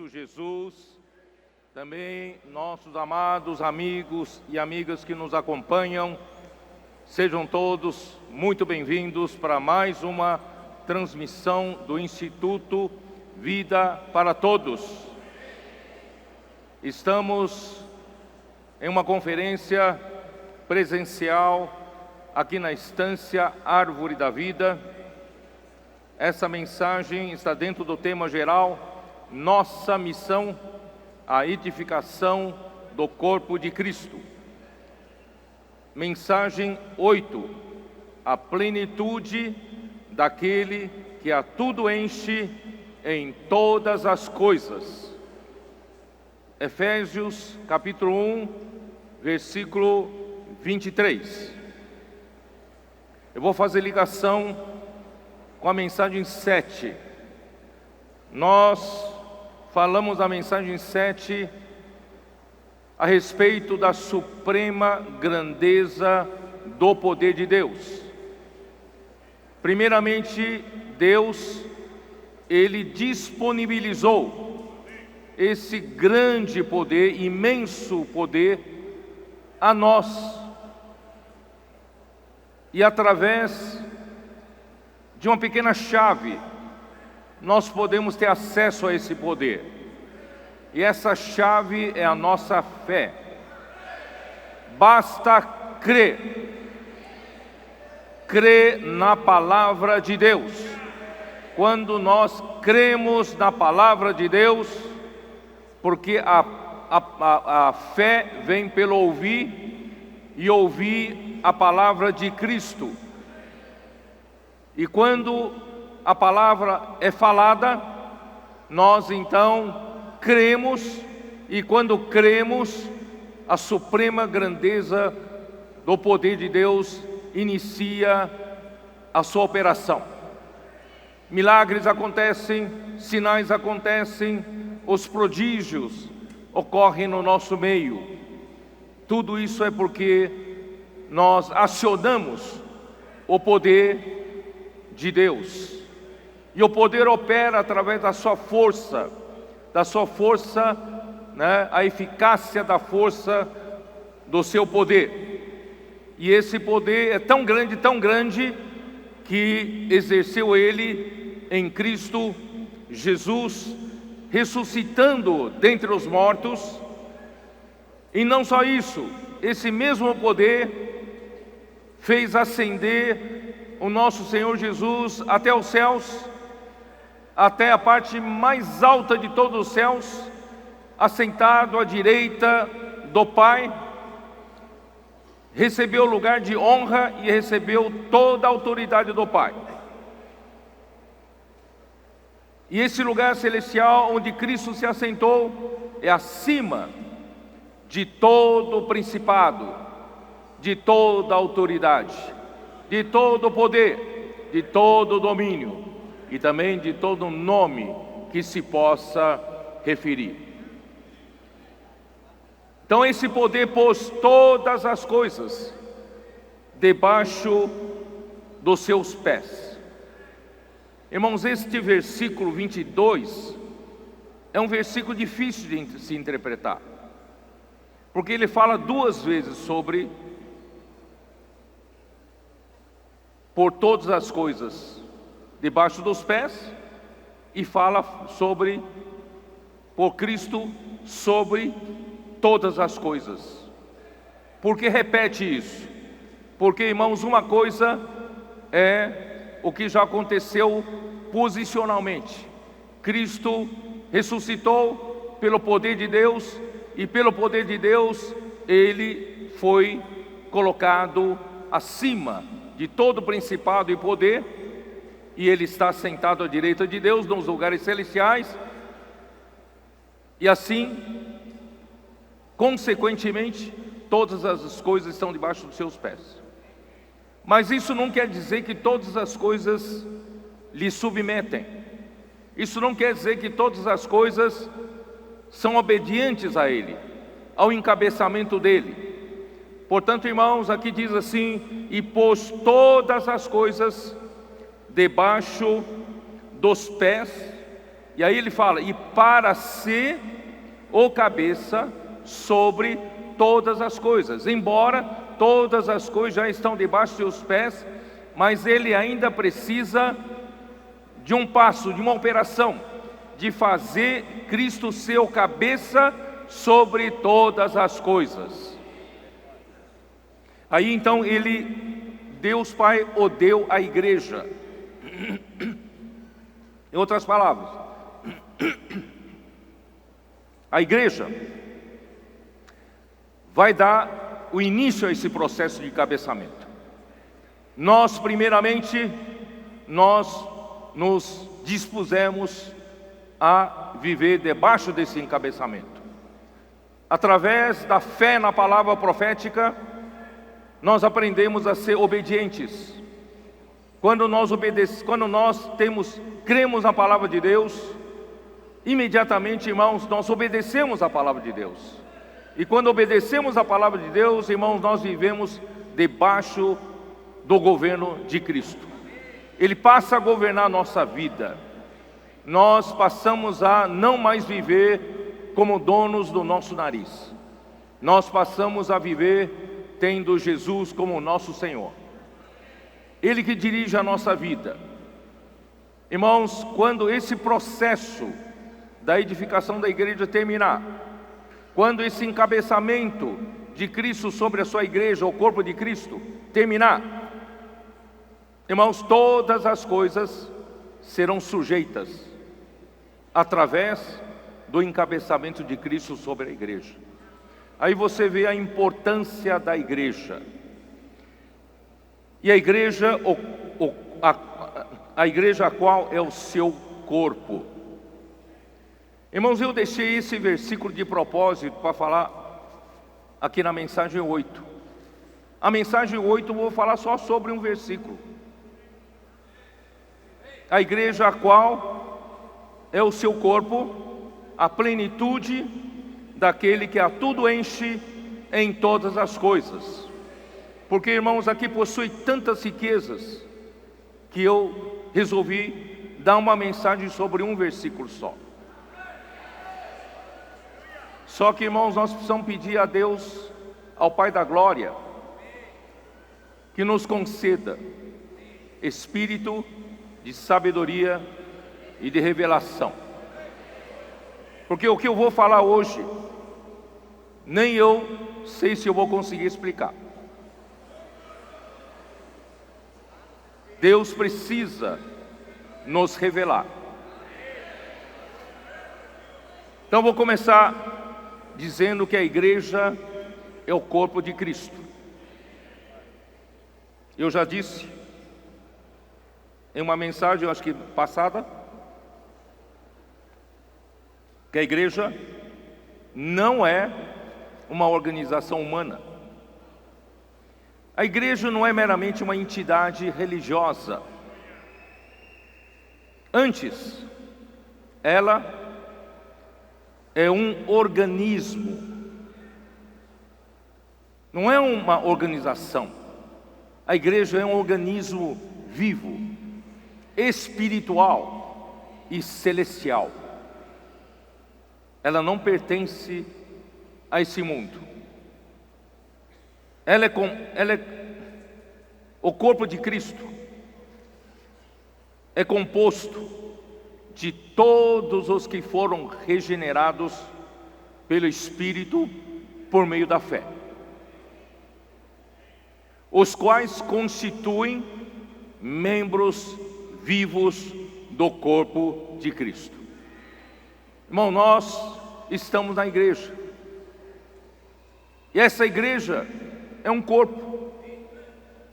Jesus, também nossos amados amigos e amigas que nos acompanham, sejam todos muito bem-vindos para mais uma transmissão do Instituto Vida para Todos. Estamos em uma conferência presencial aqui na Estância Árvore da Vida. Essa mensagem está dentro do tema geral: nossa missão, a edificação do corpo de Cristo. Mensagem 8, a plenitude daquele que a tudo enche em todas as coisas. Efésios capítulo 1, versículo 23. Eu vou fazer ligação com a mensagem 7. Nós falamos na mensagem 7 a respeito da suprema grandeza do poder de Deus. Primeiramente, Deus, Ele disponibilizou esse grande poder, imenso poder, a nós. E através de uma pequena chave, nós podemos ter acesso a esse poder. E essa chave é a nossa fé. Basta crer. Crer na palavra de Deus. Quando nós cremos na palavra de Deus, porque a fé vem pelo ouvir, e ouvir a palavra de Cristo. E quando a palavra é falada, nós então cremos, e quando cremos, a suprema grandeza do poder de Deus inicia a sua operação. Milagres acontecem, sinais acontecem, os prodígios ocorrem no nosso meio. Tudo isso é porque nós acionamos o poder de Deus. E o poder opera através da sua força, a eficácia da força do seu poder. E esse poder é tão grande, que exerceu Ele em Cristo Jesus, ressuscitando dentre os mortos. E não só isso, esse mesmo poder fez ascender o nosso Senhor Jesus até os céus, até a parte mais alta de todos os céus, assentado à direita do Pai, recebeu o lugar de honra e recebeu toda a autoridade do Pai. E esse lugar celestial onde Cristo se assentou é acima de todo o principado, de toda a autoridade, de todo o poder, de todo o domínio e também de todo nome que se possa referir. Então esse poder pôs todas as coisas debaixo dos seus pés. Irmãos, este versículo 22 é um versículo difícil de se interpretar, porque ele fala duas vezes sobre por todas as coisas debaixo dos pés, e fala sobre por Cristo sobre todas as coisas. Por que repete isso? Porque, irmãos, uma coisa é o que já aconteceu posicionalmente. Cristo ressuscitou pelo poder de Deus, e pelo poder de Deus Ele foi colocado acima de todo principado e poder, e Ele está sentado à direita de Deus nos lugares celestiais. E assim, consequentemente, todas as coisas estão debaixo dos seus pés. Mas isso não quer dizer que todas as coisas lhe submetem. Isso não quer dizer que todas as coisas são obedientes a Ele, ao encabeçamento dEle. Portanto, irmãos, aqui diz assim: e pôs todas as coisas debaixo dos pés. E aí ele fala: e para ser o cabeça sobre todas as coisas. Embora todas as coisas já estão debaixo dos seus pés, mas ele ainda precisa de um passo, de uma operação, de fazer Cristo ser o cabeça sobre todas as coisas. Aí então Deus Pai o deu à igreja. Em outras palavras, a igreja vai dar o início a esse processo de encabeçamento. Nós, primeiramente, nos dispusemos a viver debaixo desse encabeçamento. Através da fé na palavra profética, nós aprendemos a ser obedientes. Quando nós cremos na palavra de Deus, imediatamente, irmãos, nós obedecemos a palavra de Deus. E quando obedecemos a palavra de Deus, irmãos, nós vivemos debaixo do governo de Cristo. Ele passa a governar a nossa vida. Nós passamos a não mais viver como donos do nosso nariz. Nós passamos a viver tendo Jesus como nosso Senhor. Ele que dirige a nossa vida. Irmãos, quando esse processo da edificação da igreja terminar, quando esse encabeçamento de Cristo sobre a sua igreja, o corpo de Cristo, terminar, irmãos, todas as coisas serão sujeitas através do encabeçamento de Cristo sobre a igreja. Aí você vê a importância da igreja. E a igreja, a igreja a qual é o seu corpo. Irmãos, eu deixei esse versículo de propósito para falar aqui na mensagem 8. A mensagem 8 eu vou falar só sobre um versículo. A igreja a qual é o seu corpo, a plenitude daquele que a tudo enche em todas as coisas. Porque, irmãos, aqui possui tantas riquezas que eu resolvi dar uma mensagem sobre um versículo só. Só que, irmãos, nós precisamos pedir a Deus, ao Pai da Glória, que nos conceda espírito de sabedoria e de revelação. Porque o que eu vou falar hoje, nem eu sei se eu vou conseguir explicar. Deus precisa nos revelar. Então vou começar dizendo que a igreja é o corpo de Cristo. Eu já disse em uma mensagem, acho que passada, que a igreja não é uma organização humana. A igreja não é meramente uma entidade religiosa. Antes, ela é um organismo. Não é uma organização. A igreja é um organismo vivo, espiritual e celestial. Ela não pertence a esse mundo. O corpo de Cristo é composto de todos os que foram regenerados pelo Espírito por meio da fé, os quais constituem membros vivos do corpo de Cristo. Irmão, nós estamos na igreja, e essa igreja é um corpo,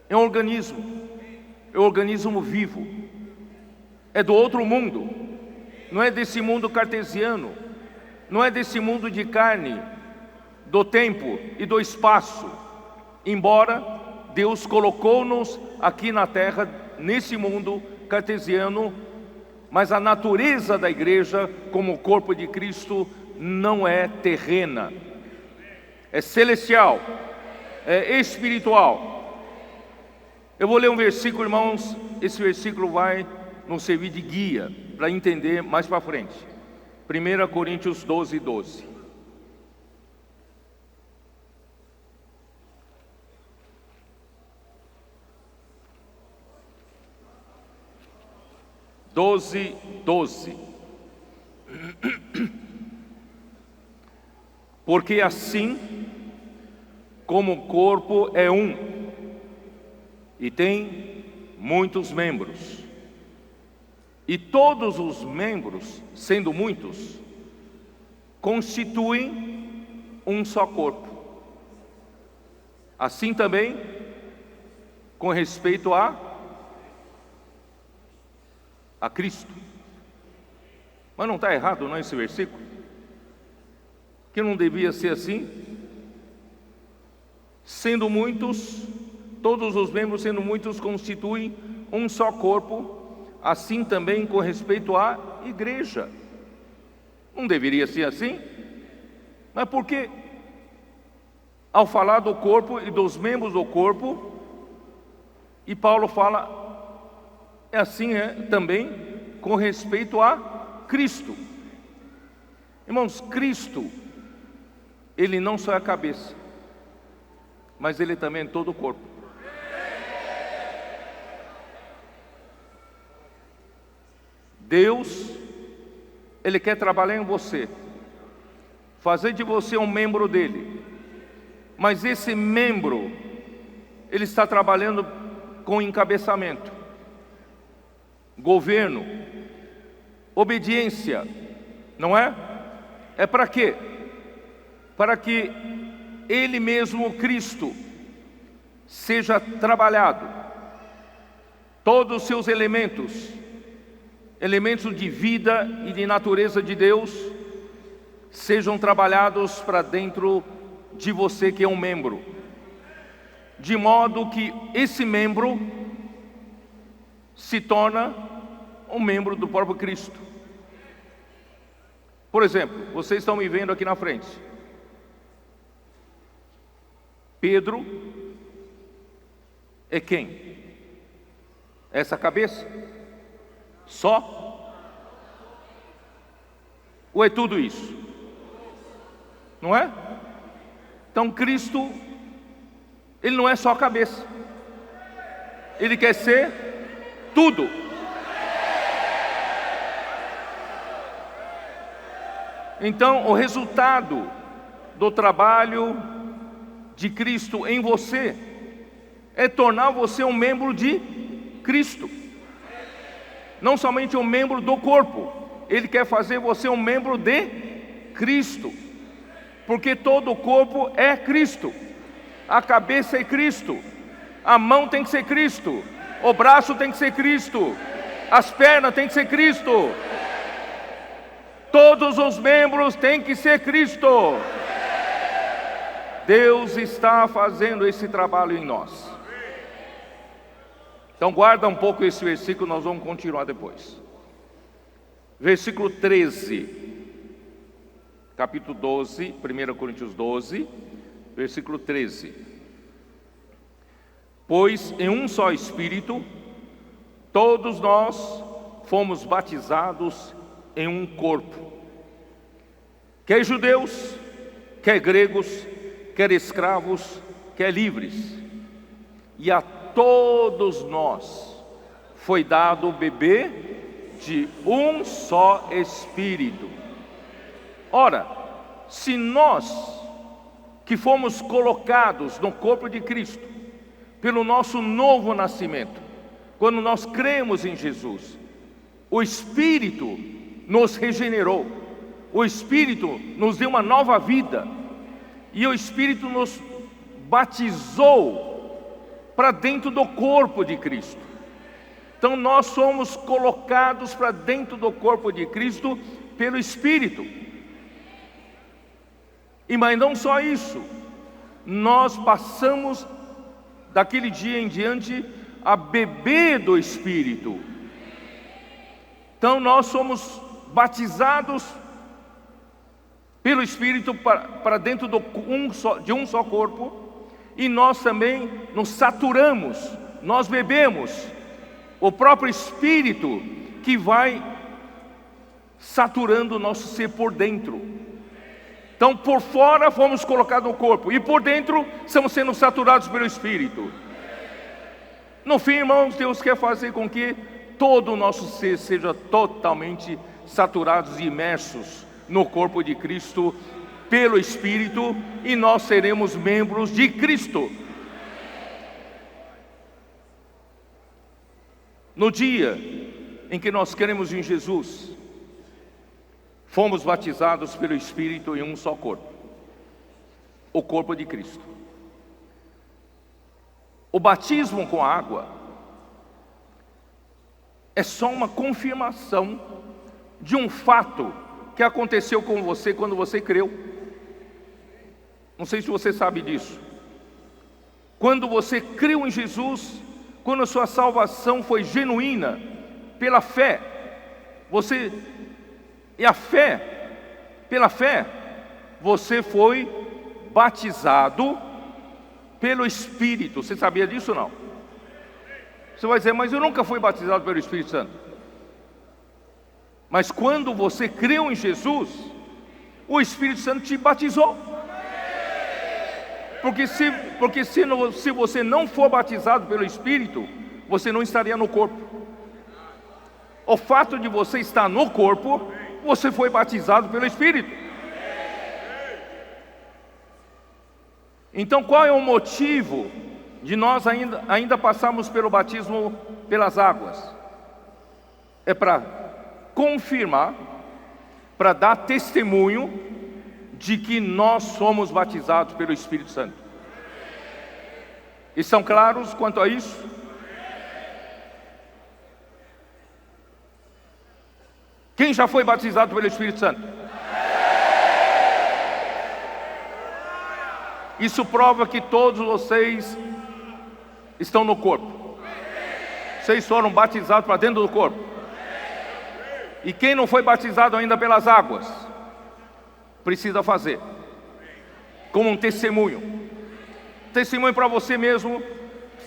é um organismo vivo, é do outro mundo, não é desse mundo cartesiano, não é desse mundo de carne, do tempo e do espaço, embora Deus colocou-nos aqui na terra, nesse mundo cartesiano, mas a natureza da igreja, como corpo de Cristo, não é terrena, é celestial, é espiritual. Eu vou ler um versículo, irmãos, esse versículo vai nos servir de guia para entender mais para frente. 1 Coríntios 12, 12. 12, 12. Porque assim como o corpo é um e tem muitos membros, e todos os membros, sendo muitos, constituem um só corpo, assim também com respeito a Cristo. Mas não está errado, não, esse versículo? Que não devia ser assim? Sendo muitos, todos os membros sendo muitos, constituem um só corpo, assim também com respeito à igreja. Não deveria ser assim? Mas por que, ao falar do corpo e dos membros do corpo, e Paulo fala, assim também com respeito a Cristo? Irmãos, Cristo, Ele não só é a cabeça, mas Ele também é todo o corpo. Deus, Ele quer trabalhar em você, fazer de você um membro dEle, mas esse membro, Ele está trabalhando com encabeçamento, governo, obediência, não é? É para quê? Para que Ele mesmo, Cristo, seja trabalhado, todos os seus elementos de vida e de natureza de Deus, sejam trabalhados para dentro de você que é um membro, de modo que esse membro se torna um membro do próprio Cristo. Por exemplo, vocês estão me vendo aqui na frente. Pedro é quem? Essa cabeça? Só? Ou é tudo isso? Não é? Então Cristo, Ele não é só a cabeça, Ele quer ser tudo. Então, o resultado do trabalho de Cristo em você é tornar você um membro de Cristo, não somente um membro do corpo. Ele quer fazer você um membro de Cristo, porque todo o corpo é Cristo. A cabeça é Cristo, a mão tem que ser Cristo, o braço tem que ser Cristo, as pernas tem que ser Cristo. Todos os membros têm que ser Cristo. Deus está fazendo esse trabalho em nós. Então guarda um pouco esse versículo, nós vamos continuar depois. Versículo 13, capítulo 12, 1 Coríntios 12, versículo 13. Pois em um só Espírito, todos nós fomos batizados em um corpo, quer judeus, quer gregos, quer escravos, quer livres, e a todos nós foi dado beber de um só Espírito. Ora, se nós que fomos colocados no corpo de Cristo pelo nosso novo nascimento, quando nós cremos em Jesus, o Espírito nos regenerou, o Espírito nos deu uma nova vida, e o Espírito nos batizou para dentro do corpo de Cristo. Então nós somos colocados para dentro do corpo de Cristo pelo Espírito. Mas não só isso, nós passamos daquele dia em diante a beber do Espírito. Então nós somos batizados pelo Espírito para dentro de um só corpo, e nós também nos saturamos, nós bebemos o próprio Espírito que vai saturando o nosso ser por dentro. Então por fora fomos colocados no corpo, e por dentro estamos sendo saturados pelo Espírito. No fim, irmãos, Deus quer fazer com que todo o nosso ser seja totalmente saturados e imersos no corpo de Cristo pelo Espírito, e nós seremos membros de Cristo. No dia em que nós cremos em Jesus, fomos batizados pelo Espírito em um só corpo, o corpo de Cristo. O batismo com água é só uma confirmação de um fato que aconteceu com você quando você creu. Não sei se você sabe disso. Quando você creu em Jesus, quando a sua salvação foi genuína, pela fé, pela fé, você foi batizado pelo Espírito. Você sabia disso ou não? Você vai dizer, mas eu nunca fui batizado pelo Espírito Santo. Mas quando você creu em Jesus, o Espírito Santo te batizou. Porque se você não for batizado pelo Espírito, você não estaria no corpo. O fato de você estar no corpo, você foi batizado pelo Espírito. Então qual é o motivo de nós ainda passarmos pelo batismo pelas águas? É para confirmar, para dar testemunho de que nós somos batizados pelo Espírito Santo. Estão claros quanto a isso? Quem já foi batizado pelo Espírito Santo? Isso prova que todos vocês estão no corpo. Vocês foram batizados para dentro do corpo. E quem não foi batizado ainda pelas águas, precisa fazer como um testemunho. Testemunho para você mesmo,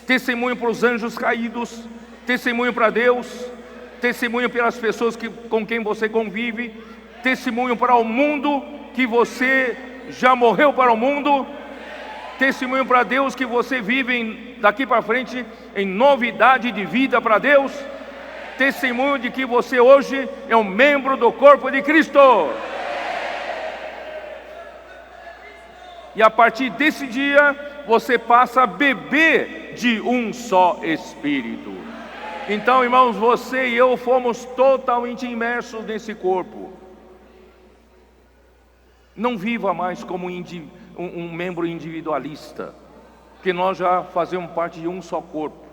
testemunho para os anjos caídos, testemunho para Deus, testemunho pelas pessoas com quem você convive, testemunho para o mundo que você já morreu para o mundo, testemunho para Deus que você vive daqui para frente em novidade de vida para Deus, testemunho de que você hoje é um membro do corpo de Cristo. E a partir desse dia, você passa a beber de um só Espírito. Então, irmãos, você e eu fomos totalmente imersos nesse corpo. Não viva mais como um membro individualista, porque nós já fazemos parte de um só corpo.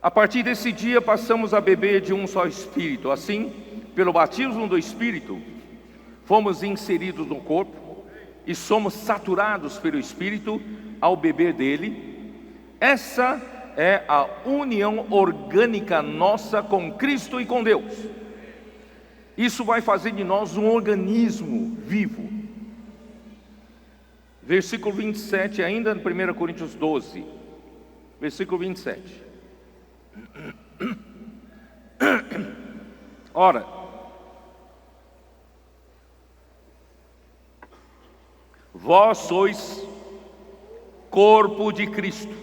A partir desse dia, passamos a beber de um só Espírito. Assim, pelo batismo do Espírito, fomos inseridos no corpo e somos saturados pelo Espírito ao beber dele. Essa é a união orgânica nossa com Cristo e com Deus. Isso vai fazer de nós um organismo vivo. Versículo 27, ainda no 1 Coríntios 12, versículo 27. Ora, vós sois corpo de Cristo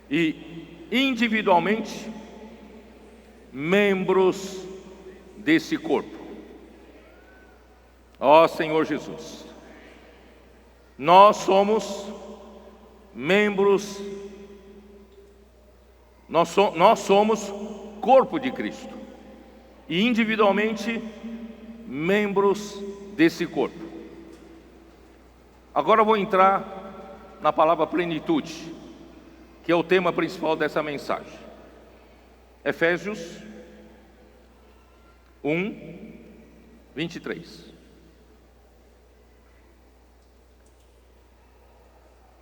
e individualmente membros desse corpo. Ó Senhor Jesus, nós somos membros, nós somos corpo de Cristo e individualmente membros desse corpo. Agora eu vou entrar na palavra plenitude, que é o tema principal dessa mensagem. Efésios 1, 23.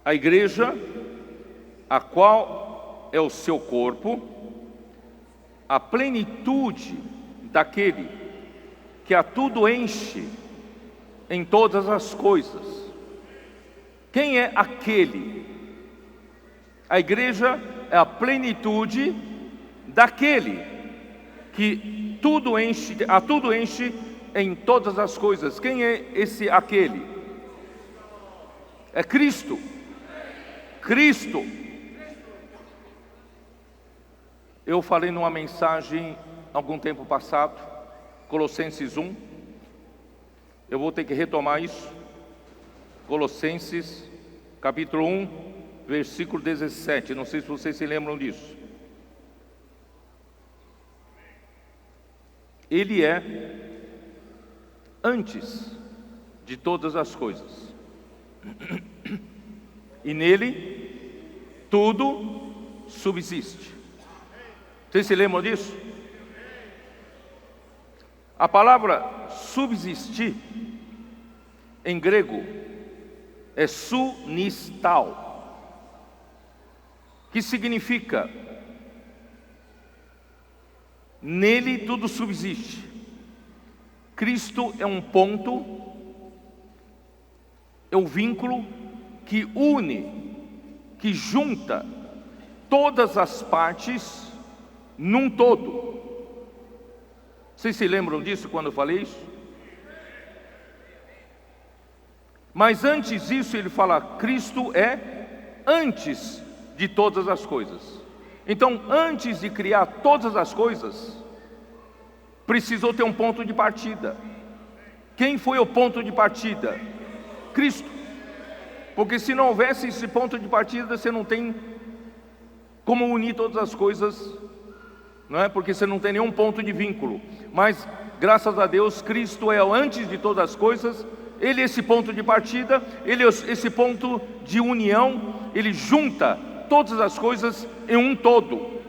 A igreja, a qual é o seu corpo, a plenitude daquele que a tudo enche em todas as coisas. Quem é aquele? A igreja é a plenitude daquele que tudo enche, a tudo enche em todas as coisas. Quem é esse aquele? É Cristo. Cristo. Eu falei numa mensagem algum tempo passado, Colossenses 1. Eu vou ter que retomar isso. Colossenses, capítulo 1, versículo 17. Não sei se vocês se lembram disso. Ele é antes de todas as coisas. E nele tudo subsiste. Vocês se lembram disso? A palavra subsistir em grego é sunistal, que significa nele tudo subsiste. Cristo é um ponto, é o vínculo que une, que junta todas as partes num todo. Vocês se lembram disso quando eu falei isso? Mas antes disso ele fala, Cristo é antes de todas as coisas. Então, antes de criar todas as coisas, precisou ter um ponto de partida. Quem foi o ponto de partida? Cristo. Porque se não houvesse esse ponto de partida, você não tem como unir todas as coisas, não é? Porque você não tem nenhum ponto de vínculo. Mas, graças a Deus, Cristo é o antes de todas as coisas. Ele é esse ponto de partida, ele é esse ponto de união. Ele junta todas as coisas em um todo.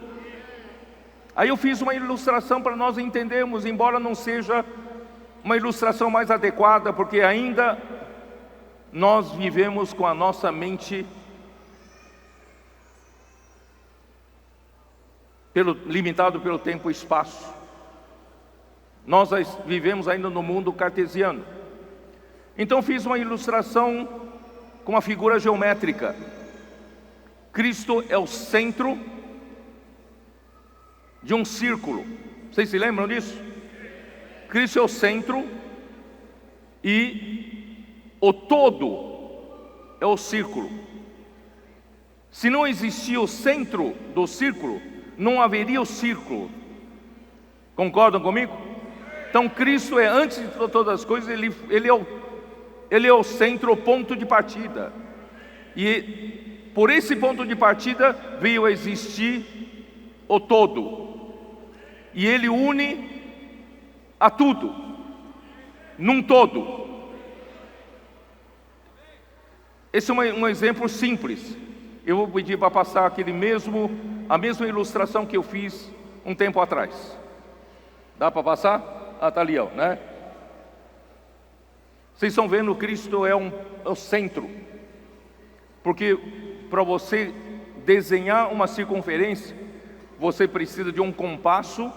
Aí eu fiz uma ilustração para nós entendermos, embora não seja uma ilustração mais adequada, porque ainda nós vivemos com a nossa mente limitado pelo tempo e espaço. Nós vivemos ainda no mundo cartesiano. Então fiz uma ilustração com uma figura geométrica. Cristo é o centro de um círculo. Vocês se lembram disso? Cristo é o centro e o todo é o círculo. Se não existia o centro do círculo, não haveria o círculo. Concordam comigo? Então Cristo é antes de todas as coisas, ele é o centro, o ponto de partida. E por esse ponto de partida veio a existir o todo. E ele une a tudo, num todo. Esse é um exemplo simples. Eu vou pedir para passar a mesma ilustração que eu fiz um tempo atrás. Dá para passar? Ah, está ali, ó, né? Vocês estão vendo, Cristo é o centro. Porque para você desenhar uma circunferência, você precisa de um compasso,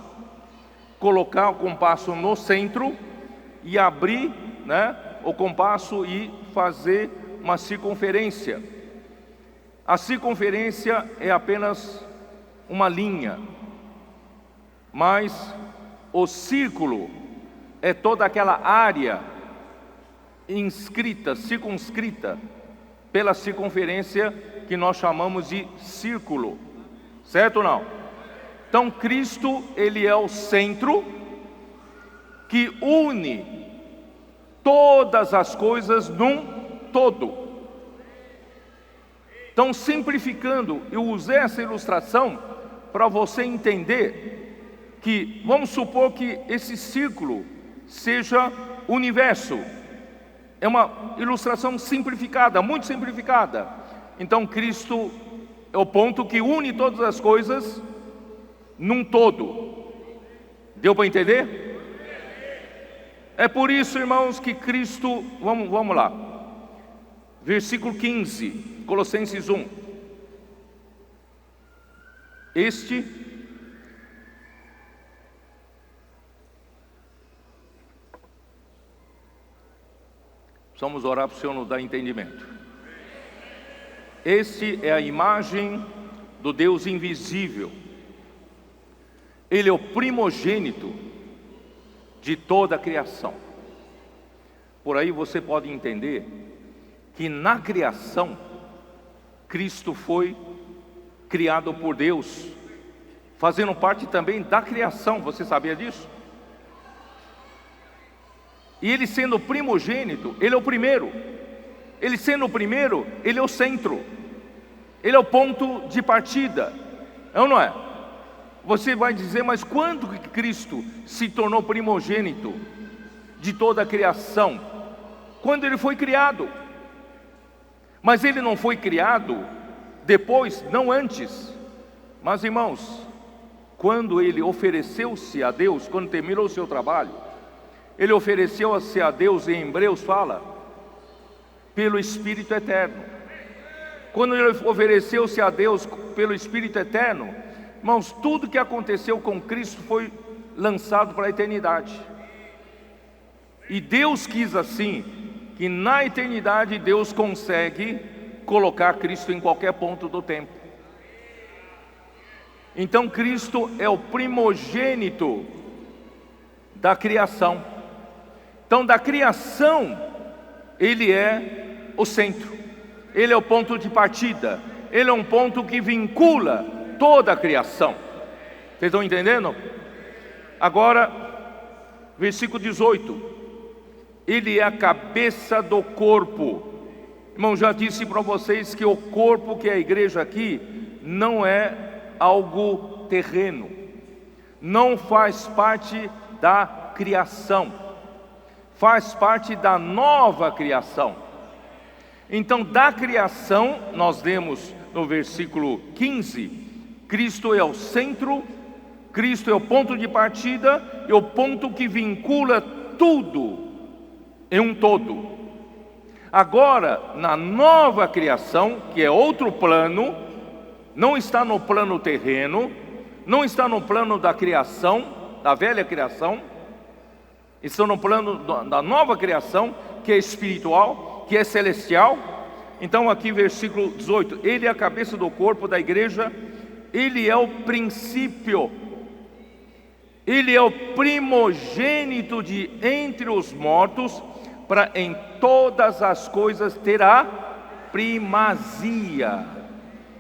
colocar o compasso no centro e abrir, né, o compasso e fazer uma circunferência. A circunferência é apenas uma linha, mas o círculo é toda aquela área circunscrita pela circunferência que nós chamamos de círculo, certo ou não? Então Cristo, ele é o centro que une todas as coisas num todo. Então, simplificando, eu usei essa ilustração para você entender que, vamos supor que esse círculo seja o universo. É uma ilustração simplificada, muito simplificada. Então Cristo é o ponto que une todas as coisas num todo. Deu para entender? É por isso, irmãos, que Cristo, vamos lá. Versículo 15, Colossenses 1. Precisamos orar para o Senhor nos dar entendimento. Este é a imagem do Deus invisível. Ele é o primogênito de toda a criação. Por aí você pode entender que na criação, Cristo foi criado por Deus, fazendo parte também da criação. Você sabia disso? E ele sendo primogênito, ele é o primeiro. Ele sendo o primeiro, ele é o centro. Ele é o ponto de partida. É ou não é? Você vai dizer, mas quando que Cristo se tornou primogênito de toda a criação? Quando ele foi criado. Mas ele não foi criado depois, não antes. Mas irmãos, quando ele ofereceu-se a Deus, quando terminou o seu trabalho, ele ofereceu-se a Deus, em Hebreus fala, pelo Espírito Eterno. Quando ele ofereceu-se a Deus pelo Espírito Eterno, irmãos, tudo que aconteceu com Cristo foi lançado para a eternidade. E Deus quis assim, que na eternidade Deus consegue colocar Cristo em qualquer ponto do tempo. Então Cristo é o primogênito da criação. Então da criação, Ele é o centro. Ele é o ponto de partida. Ele é um ponto que vincula toda a criação. Vocês estão entendendo? Agora, versículo 18. Ele é a cabeça do corpo. Irmão, já disse para vocês que o corpo, que é a igreja aqui, não é algo terreno. Não faz parte da criação. Faz parte da nova criação. Então, da criação, nós lemos no versículo 15, Cristo é o centro, Cristo é o ponto de partida, é o ponto que vincula tudo em um todo. Agora, na nova criação, que é outro plano, não está no plano terreno, não está no plano da criação, da velha criação, está no plano da nova criação, que é espiritual, que é celestial. Então aqui versículo 18, ele é a cabeça do corpo da igreja, ele é o princípio, ele é o primogênito de entre os mortos, para em todas as coisas ter a primazia.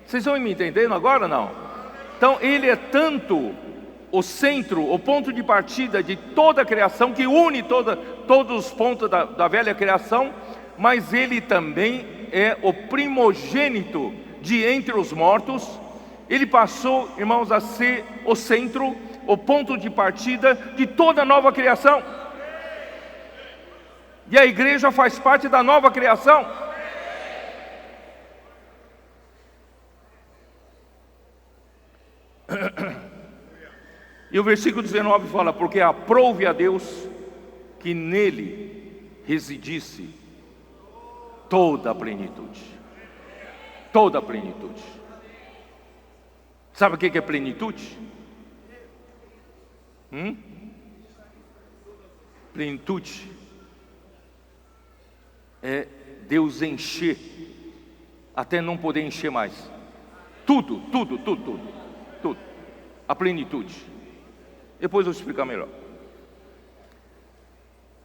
Vocês estão me entendendo agora, não? Então ele é tanto o centro, o ponto de partida de toda a criação, que une todos os pontos da velha criação, mas ele também é o primogênito de entre os mortos. Ele passou, irmãos, a ser o centro, o ponto de partida de toda a nova criação. E a igreja faz parte da nova criação. E o versículo 19 fala, porque aprouve a Deus que nele residisse toda a plenitude. Toda a plenitude. Sabe o que é plenitude? Plenitude é Deus encher, até não poder encher mais. Tudo. A plenitude. Depois eu vou explicar melhor.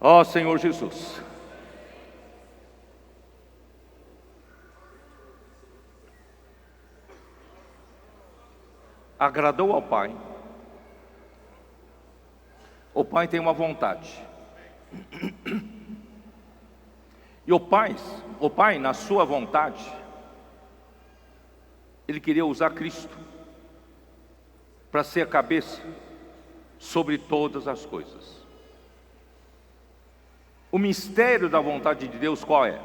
Ó Senhor Jesus. Agradou ao Pai. O Pai tem uma vontade. E o Pai, na sua vontade, Ele queria usar Cristo para ser a cabeça sobre todas as coisas. O mistério da vontade de Deus qual é?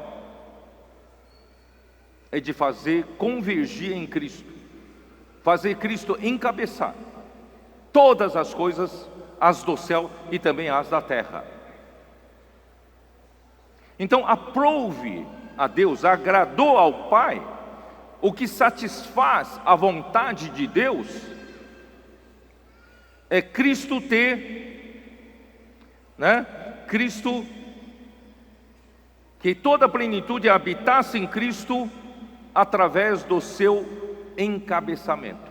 É de fazer convergir em Cristo, fazer Cristo encabeçar todas as coisas, as do céu e também as da terra. Então aprouve a Deus, agradou ao Pai, o que satisfaz a vontade de Deus, é Cristo Cristo, que toda a plenitude habitasse em Cristo através do seu encabeçamento.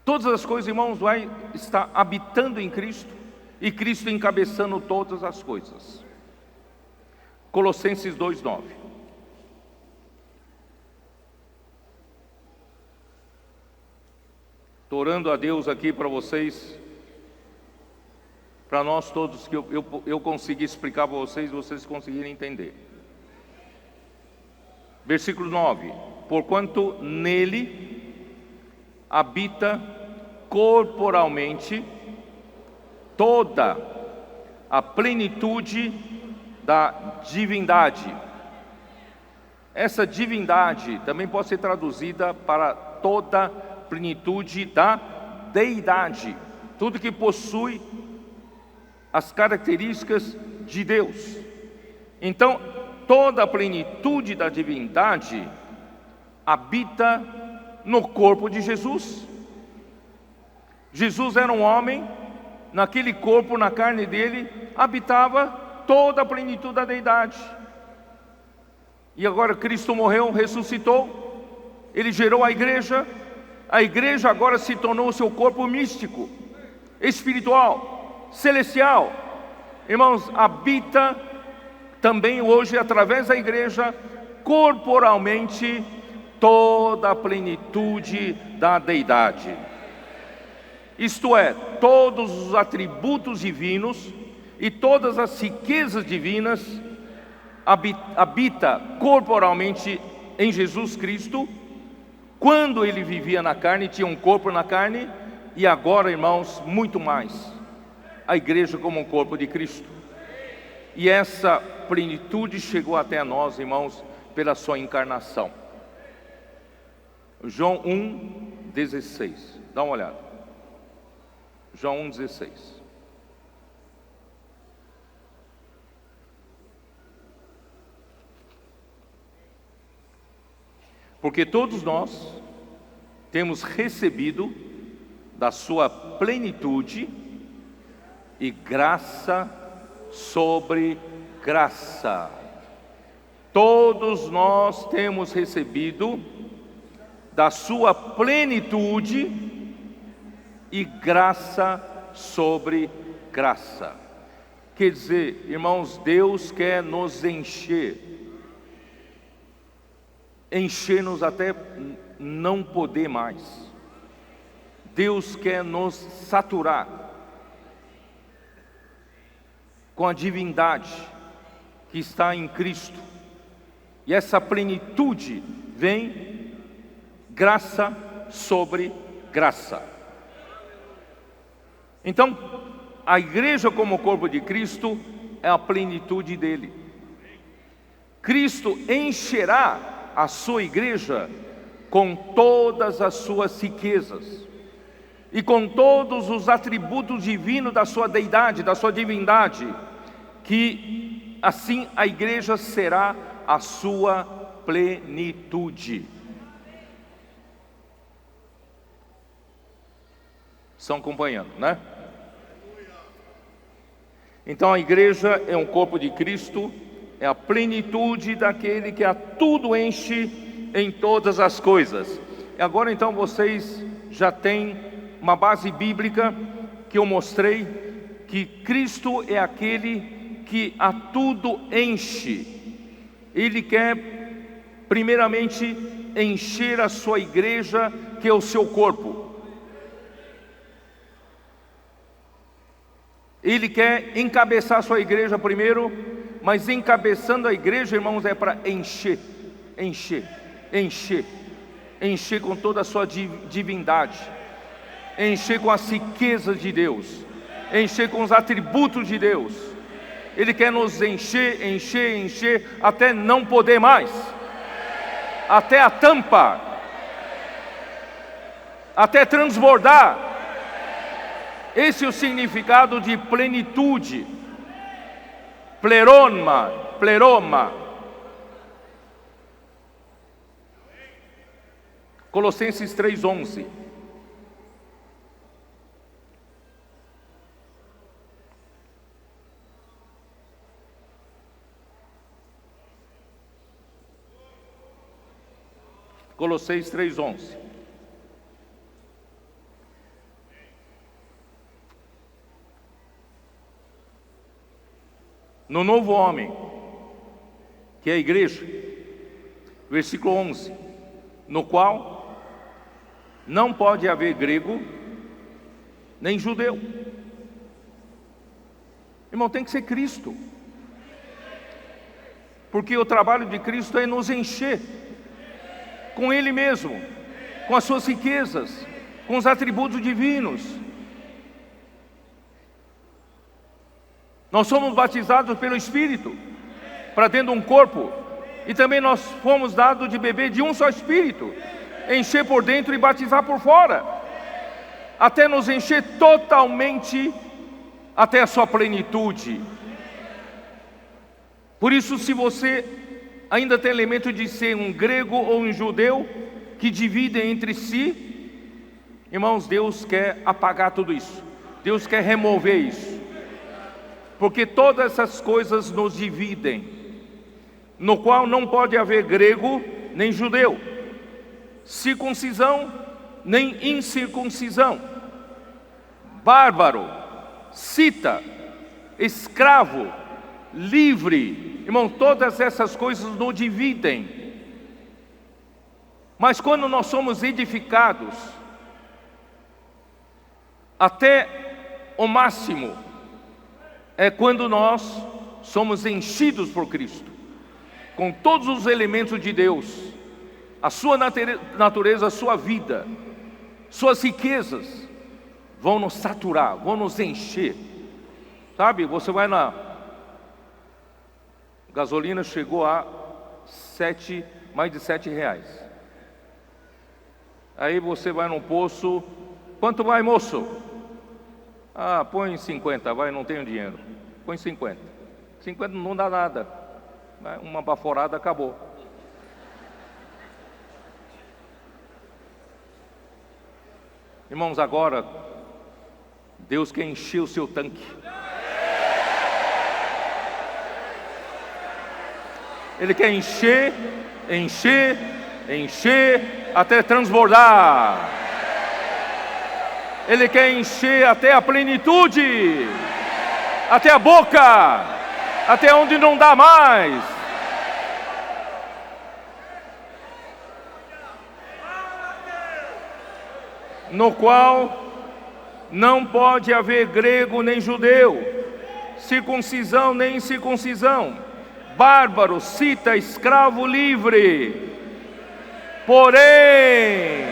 Todas as coisas, irmãos, vai estar habitando em Cristo e Cristo encabeçando todas as coisas. Colossenses 2:9. Estou orando a Deus aqui para vocês, para nós todos, que eu consegui explicar para vocês conseguirem entender. Versículo 9: porquanto nele habita corporalmente toda a plenitude da divindade. Essa divindade também pode ser traduzida para toda a plenitude da deidade, tudo que possui as características de Deus. Então, toda a plenitude da divindade habita no corpo de Jesus. Jesus era um homem, naquele corpo, na carne dele, habitava toda a plenitude da deidade. E agora Cristo morreu, ressuscitou, Ele gerou a igreja agora se tornou o seu corpo místico, espiritual, celestial. Irmãos, habita também hoje, através da igreja, corporalmente, toda a plenitude da deidade. Isto é, todos os atributos divinos e todas as riquezas divinas habita corporalmente em Jesus Cristo. Quando Ele vivia na carne, tinha um corpo na carne, e agora, irmãos, muito mais, a igreja como um corpo de Cristo. E essa plenitude chegou até nós, irmãos, pela sua encarnação. João 1:16, dá uma olhada. João 1:16. Porque todos nós temos recebido da sua plenitude e graça sobre graça. Todos nós temos recebido da sua plenitude e graça sobre graça. Quer dizer, irmãos, Deus quer nos encher-nos até não poder mais. Deus quer nos saturar com a divindade que está em Cristo. E essa plenitude vem graça sobre graça. Então, a igreja como corpo de Cristo é a plenitude dele. Cristo encherá a sua igreja com todas as suas riquezas e com todos os atributos divinos da sua deidade, da sua divindade, que assim a igreja será a sua plenitude. Estão acompanhando, né? Então a igreja é um corpo de Cristo, é a plenitude daquele que a tudo enche em todas as coisas. E agora então vocês já têm uma base bíblica que eu mostrei, que Cristo é aquele que a tudo enche. Ele quer primeiramente encher a sua igreja, que é o seu corpo. Ele quer encabeçar a sua igreja primeiro, mas encabeçando a igreja, irmãos, é para encher com toda a sua divindade, encher com as riquezas de Deus, encher com os atributos de Deus. Ele quer nos encher, até não poder mais, até a tampa, até transbordar. Esse é o significado de plenitude, pleroma, pleroma. Colossenses 3:11. Colossenses 3:11. No novo homem, que é a igreja, versículo 11, no qual não pode haver grego, nem judeu. Irmão, tem que ser Cristo, porque o trabalho de Cristo é nos encher com Ele mesmo, com as suas riquezas, com os atributos divinos. Nós somos batizados pelo Espírito para dentro de um corpo, e também nós fomos dados de beber de um só Espírito, encher por dentro e batizar por fora, até nos encher totalmente, até a sua plenitude. Por isso, se você ainda tem elemento de ser um grego ou um judeu que dividem entre si, irmãos, Deus quer apagar tudo isso, Deus quer remover isso, porque todas essas coisas nos dividem, no qual não pode haver grego nem judeu, circuncisão nem incircuncisão, bárbaro, cita, escravo, livre. Irmão, todas essas coisas nos dividem. Mas quando nós somos edificados até o máximo, é quando nós somos enchidos por Cristo, com todos os elementos de Deus, a sua natureza, a sua vida, suas riquezas vão nos saturar, vão nos encher. Sabe, você vai na gasolina, chegou a mais de R$7. Aí você vai num poço, quanto vai, moço? Ah, põe 50, vai, não tenho dinheiro. Põe 50. 50 não dá nada. Uma baforada, acabou. Irmãos, agora Deus quer encher o seu tanque. Ele quer encher, encher, encher, até transbordar. Ele quer encher até a plenitude, até a boca, até onde não dá mais. No qual não pode haver grego nem judeu, circuncisão nem incircuncisão, bárbaro, cita, escravo, livre. Porém,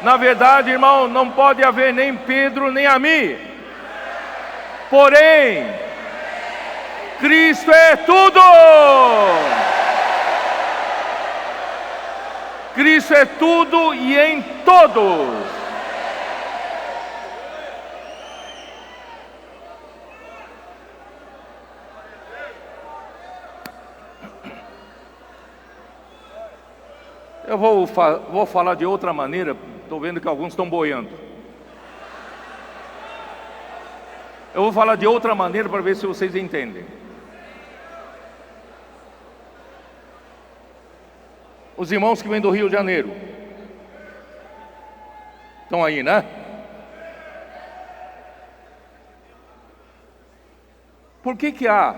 na verdade, irmão, não pode haver nem Pedro nem a mim. Porém, Cristo é tudo. Cristo é tudo e em todos. Eu vou falar de outra maneira. Estou vendo que alguns estão boiando. Eu vou falar de outra maneira para ver se vocês entendem. Os irmãos que vêm do Rio de Janeiro estão aí, né? Por que há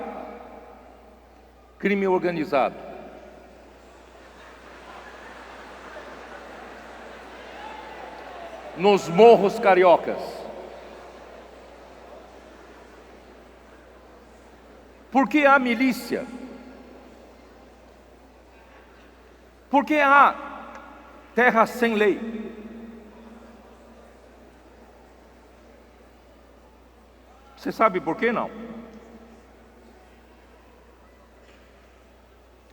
crime organizado? Nos morros cariocas. Por que há milícia? Por que há terra sem lei? Você sabe por que não?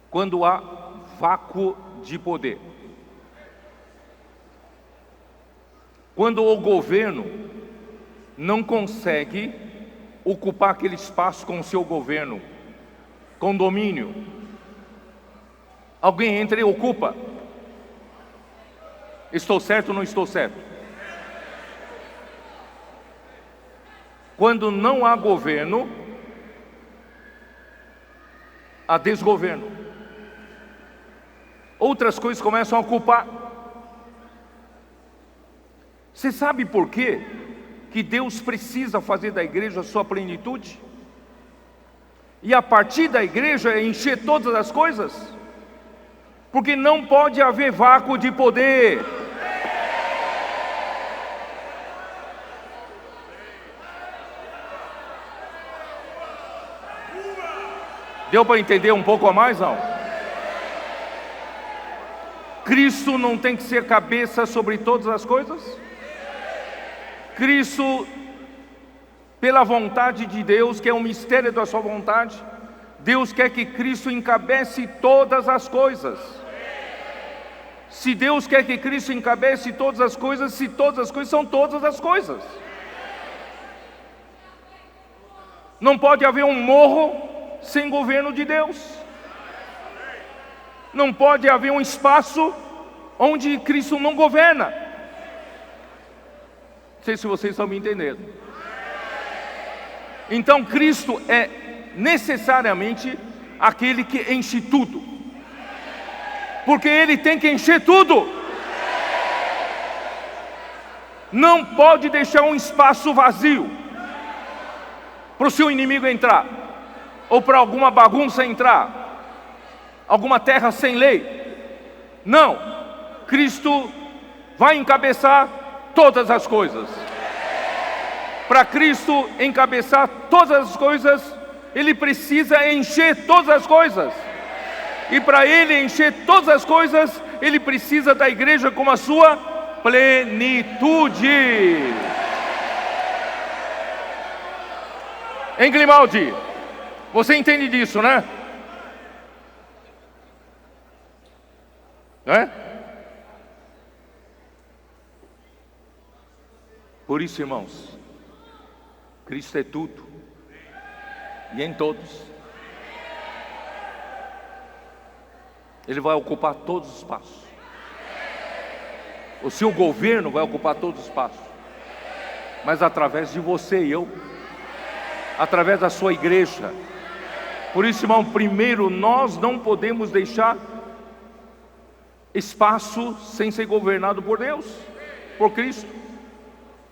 Quando há vácuo de poder. Quando o governo não consegue ocupar aquele espaço com o seu governo, com domínio, alguém entra e ocupa. Estou certo ou não estou certo? Quando não há governo, há desgoverno. Outras coisas começam a ocupar. Você sabe por quê que Deus precisa fazer da igreja a sua plenitude? E a partir da igreja encher todas as coisas? Porque não pode haver vácuo de poder. Deu para entender um pouco a mais, não? Cristo não tem que ser cabeça sobre todas as coisas? Cristo, pela vontade de Deus, que é um mistério da sua vontade, Deus quer que Cristo encabece todas as coisas. Se Deus quer que Cristo encabece todas as coisas, se todas as coisas são todas as coisas. Não pode haver um morro sem governo de Deus. Não pode haver um espaço onde Cristo não governa. Não sei se vocês estão me entendendo. Então Cristo é necessariamente aquele que enche tudo, porque Ele tem que encher tudo. Não pode deixar um espaço vazio para o seu inimigo entrar, ou para alguma bagunça entrar, alguma terra sem lei. Não, Cristo vai encabeçar todas as coisas. Para Cristo encabeçar todas as coisas, Ele precisa encher todas as coisas. E para Ele encher todas as coisas, Ele precisa da igreja como a sua plenitude. Hein, Grimaldi? Você entende disso, né? Não é? Por isso, irmãos, Cristo é tudo e em todos. Ele vai ocupar todos os espaços. O seu governo vai ocupar todos os espaços, mas através de você e eu, através da sua igreja. Por isso, irmão, primeiro, nós não podemos deixar espaço sem ser governado por Deus, por Cristo.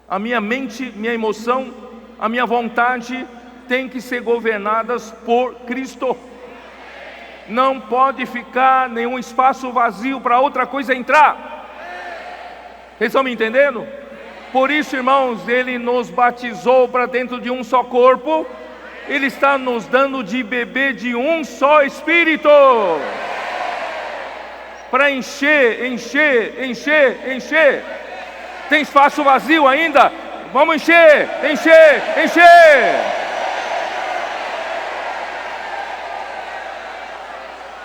A minha mente, minha emoção, a minha vontade tem que ser governadas por Cristo. Não pode ficar nenhum espaço vazio para outra coisa entrar. Vocês estão me entendendo? Por isso, irmãos, Ele nos batizou para dentro de um só corpo. Ele está nos dando de beber de um só Espírito, para encher, encher, encher, encher. Tem espaço vazio ainda? Vamos encher, encher, encher.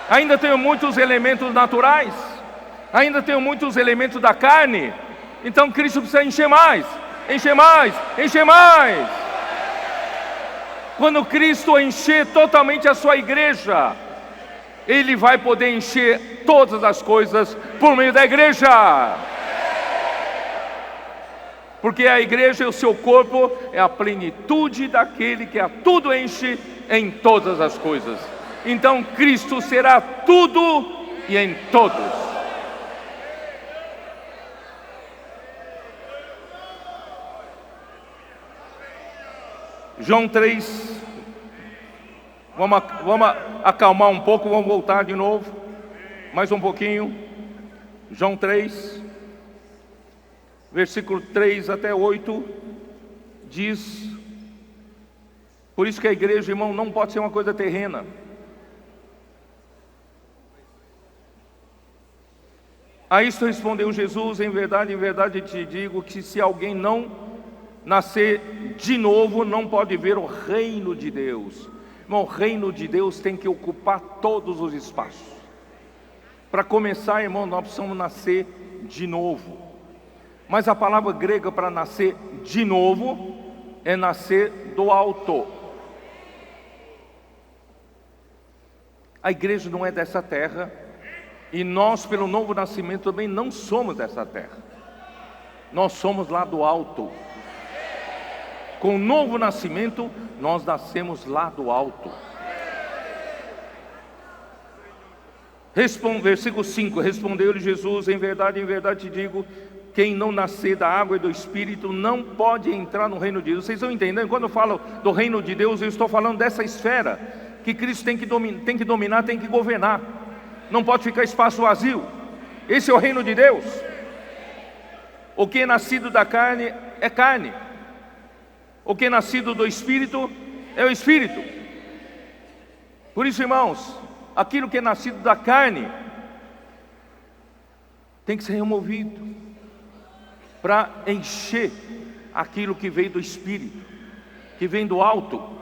Ainda tenho muitos elementos naturais, ainda tenho muitos elementos da carne. Então Cristo precisa encher mais, encher mais, encher mais. Quando Cristo encher totalmente a sua igreja, Ele vai poder encher todas as coisas por meio da igreja. Porque a igreja e o seu corpo é a plenitude daquele que a tudo enche em todas as coisas. Então Cristo será tudo e em todos. João 3, vamos acalmar um pouco, vamos voltar de novo, mais um pouquinho. João 3, versículo 3 até 8, diz: por isso que a igreja, irmão, não pode ser uma coisa terrena. A isso respondeu Jesus: em verdade te digo que se alguém não nascer de novo, não pode ver o reino de Deus. Irmão, o reino de Deus tem que ocupar todos os espaços. Para começar, irmão, nós precisamos nascer de novo. Mas a palavra grega para nascer de novo é nascer do alto. A igreja não é dessa terra, e nós, pelo novo nascimento, também não somos dessa terra. Nós somos lá do alto. Com o novo nascimento, nós nascemos lá do alto. Versículo 5, respondeu-lhe Jesus: em verdade te digo, quem não nascer da água e do Espírito não pode entrar no reino de Deus. Vocês estão entendendo? Quando eu falo do reino de Deus, eu estou falando dessa esfera que Cristo tem que dominar, tem que governar. Não pode ficar espaço vazio. Esse é o reino de Deus. O que é nascido da carne é carne. O que é nascido do Espírito é o Espírito. Por isso, irmãos, aquilo que é nascido da carne tem que ser removido para encher aquilo que veio do Espírito, que vem do alto.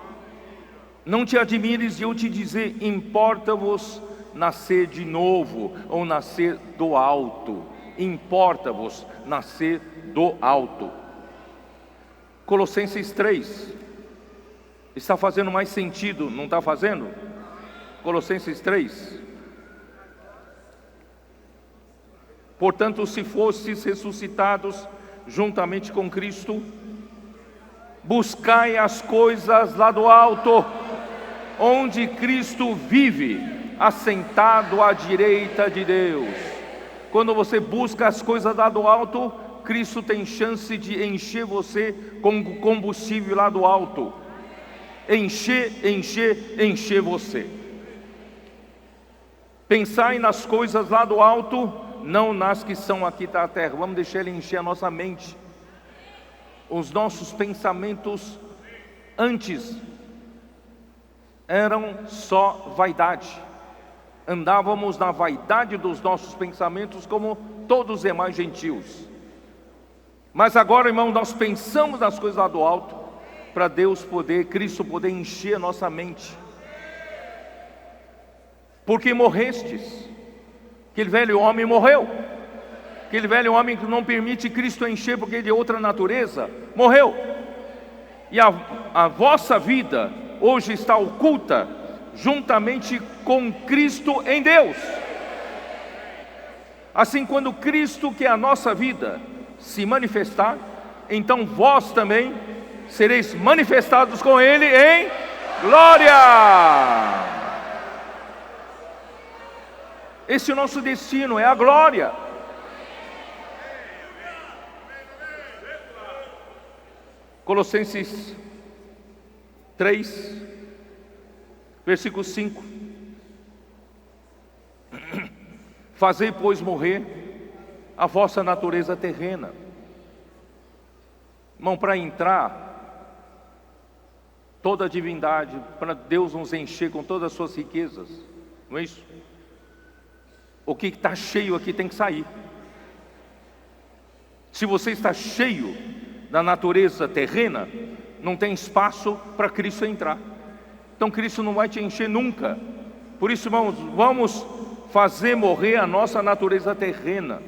Não te admires de eu te dizer: importa-vos nascer de novo, ou nascer do alto. Importa-vos nascer do alto. Colossenses 3 está fazendo mais sentido, não está fazendo? Colossenses 3. Portanto, se fostes ressuscitados juntamente com Cristo, buscai as coisas lá do alto, onde Cristo vive, assentado à direita de Deus. Quando você busca as coisas lá do alto, Cristo tem chance de encher você com combustível lá do alto. Encher você. Pensai nas coisas lá do alto, não nas que são aqui da terra. Vamos deixar Ele encher a nossa mente. Os nossos pensamentos antes eram só vaidade. Andávamos na vaidade dos nossos pensamentos como todos os demais gentios. Mas agora, irmão, nós pensamos nas coisas lá do alto, para Cristo poder encher a nossa mente. Porque morrestes. Aquele velho homem morreu. Aquele velho homem que não permite Cristo encher porque ele é de outra natureza, morreu. E a vossa vida hoje está oculta juntamente com Cristo em Deus. Assim, quando Cristo, que é a nossa vida, se manifestar, então vós também sereis manifestados com Ele em glória. Esse é o nosso destino, é a glória. Colossenses 3, versículo 5. Fazei, pois, morrer a vossa natureza terrena. Irmão, para entrar toda a divindade, para Deus nos encher com todas as suas riquezas, não é isso? O que está cheio aqui tem que sair. Se você está cheio da natureza terrena, não tem espaço para Cristo entrar. Então Cristo não vai te encher nunca. Por isso, irmãos, vamos fazer morrer a nossa natureza terrena,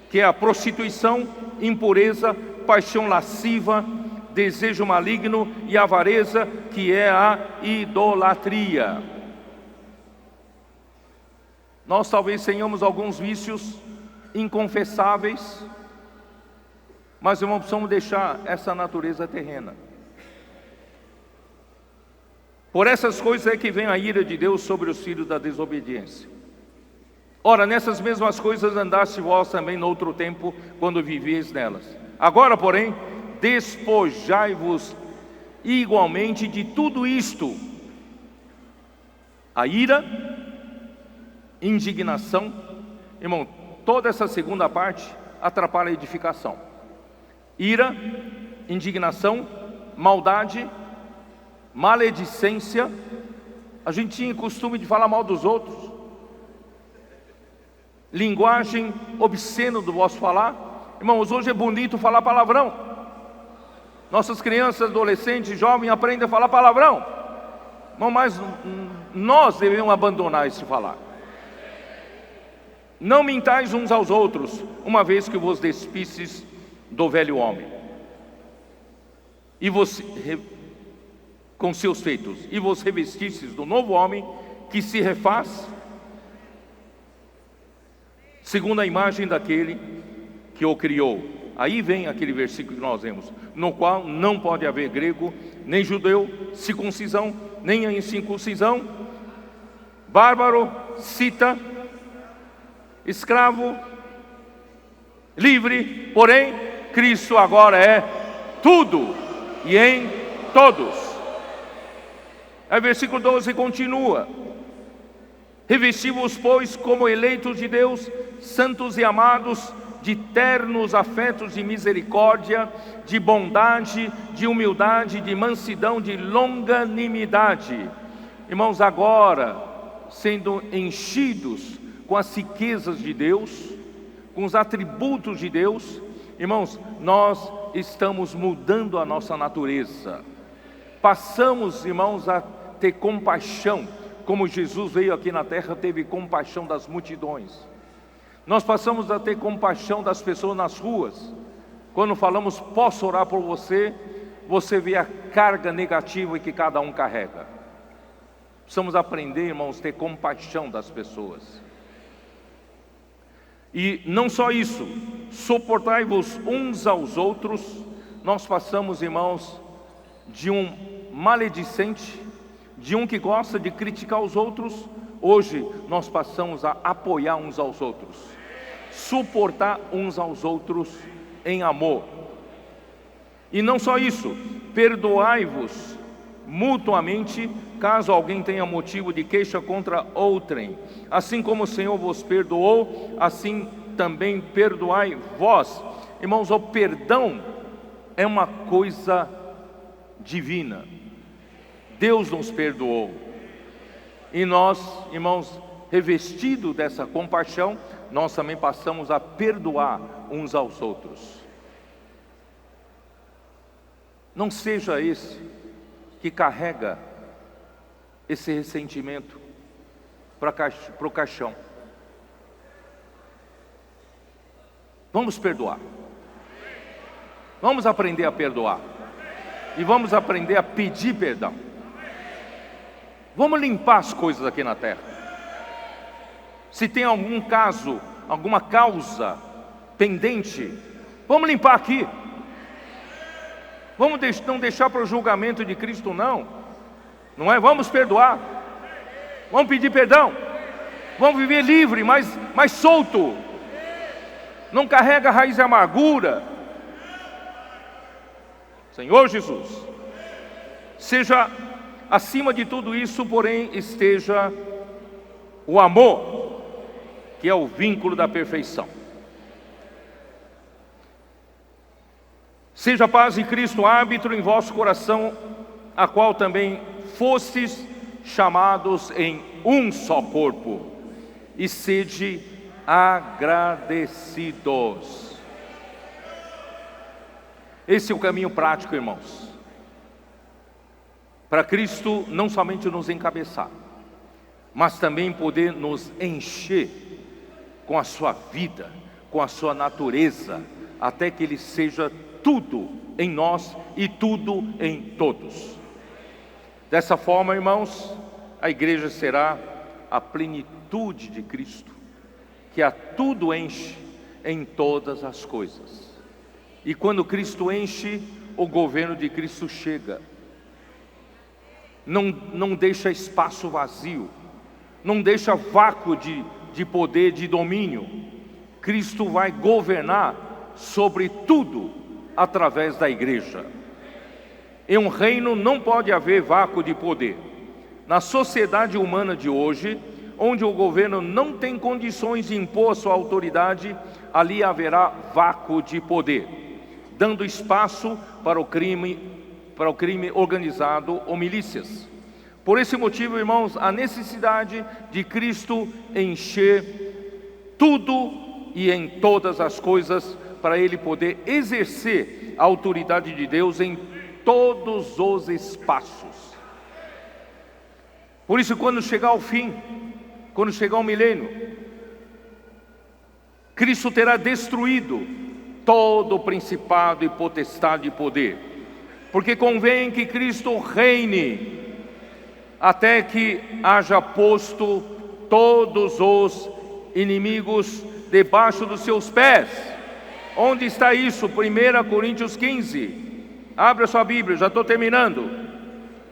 que é a prostituição, impureza, paixão lasciva, desejo maligno e avareza, que é a idolatria. Nós talvez tenhamos alguns vícios inconfessáveis, mas irmãos, precisamos deixar essa natureza terrena. Por essas coisas é que vem a ira de Deus sobre os filhos da desobediência. Ora, nessas mesmas coisas andaste vós também no outro tempo, quando vivíeis nelas. Agora, porém, despojai-vos igualmente de tudo isto: a ira, indignação. Irmão, toda essa segunda parte atrapalha a edificação. Ira, indignação, maldade, maledicência. A gente tinha costume de falar mal dos outros. Linguagem obscena do vosso falar. Irmãos, hoje é bonito falar palavrão. Nossas crianças, adolescentes, jovens aprendem a falar palavrão. Irmão, mas nós devemos abandonar esse falar. Não mintais uns aos outros, uma vez que vos despistes do velho homem, e com seus feitos, e vos revestistes do novo homem, que se refaz segundo a imagem daquele que o criou. Aí vem aquele versículo que nós vemos, no qual não pode haver grego, nem judeu, circuncisão, nem incircuncisão, bárbaro, cita, escravo, livre, porém Cristo agora é tudo e em todos. Aí versículo 12 continua: revesti-vos, pois, como eleitos de Deus, santos e amados, de ternos afetos de misericórdia, de bondade, de humildade, de mansidão, de longanimidade. Irmãos, agora, sendo enchidos com as riquezas de Deus, com os atributos de Deus, irmãos, nós estamos mudando a nossa natureza. Passamos, irmãos, a ter compaixão, como Jesus veio aqui na terra, teve compaixão das multidões. Nós passamos a ter compaixão das pessoas nas ruas. Quando falamos, posso orar por você, você vê a carga negativa que cada um carrega. Precisamos aprender, irmãos, a ter compaixão das pessoas. E não só isso, suportai-vos uns aos outros. Nós passamos, irmãos, de um maledicente, de um que gosta de criticar os outros, hoje nós passamos a apoiar uns aos outros, suportar uns aos outros em amor. E não só isso, perdoai-vos mutuamente, caso alguém tenha motivo de queixa contra outrem. Assim como o Senhor vos perdoou, assim também perdoai vós. Irmãos, o perdão é uma coisa divina. Deus nos perdoou. E nós, irmãos, revestidos dessa compaixão, nós também passamos a perdoar uns aos outros. Não seja esse que carrega esse ressentimento para o caixão. Vamos perdoar. Vamos aprender a perdoar. E vamos aprender a pedir perdão. Vamos limpar as coisas aqui na terra. Se tem algum caso, alguma causa pendente, vamos limpar aqui. Vamos não deixar para o julgamento de Cristo, não é? Vamos perdoar, vamos pedir perdão, vamos viver livre, mais solto, não carrega raiz de amargura. Senhor Jesus, seja acima de tudo isso, porém, esteja o amor, que é o vínculo da perfeição. Seja a paz de Cristo árbitro em vosso coração, a qual também fostes chamados em um só corpo, e sede agradecidos. Esse é o caminho prático, irmãos, para Cristo não somente nos encabeçar, mas também poder nos encher com a sua vida, com a sua natureza, até que Ele seja tudo em nós e tudo em todos. Dessa forma, irmãos, a igreja será a plenitude de Cristo, que a tudo enche em todas as coisas. E quando Cristo enche, o governo de Cristo chega. Não deixa espaço vazio, não deixa vácuo de poder, de domínio. Cristo vai governar sobre tudo através da igreja. Em um reino não pode haver vácuo de poder. Na sociedade humana de hoje, onde o governo não tem condições de impor sua autoridade, ali haverá vácuo de poder, dando espaço para o crime organizado ou milícias. Por esse motivo, irmãos, a necessidade de Cristo encher tudo e em todas as coisas, para Ele poder exercer a autoridade de Deus em todos os espaços. Por isso, quando chegar o fim, quando chegar o milênio, Cristo terá destruído todo principado e potestade e poder. Porque convém que Cristo reine, até que haja posto todos os inimigos debaixo dos seus pés. Onde está isso? 1 Coríntios 15. Abra sua Bíblia, já estou terminando.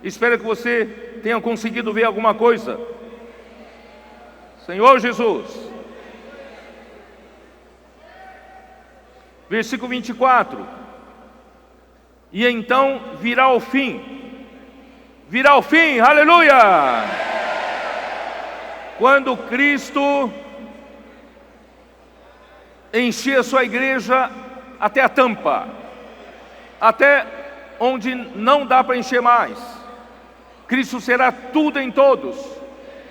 Espero que você tenha conseguido ver alguma coisa. Senhor Jesus. Versículo 24. E então virá o fim. Virá o fim, aleluia! Quando Cristo encher a sua igreja até a tampa, até onde não dá para encher mais. Cristo será tudo em todos.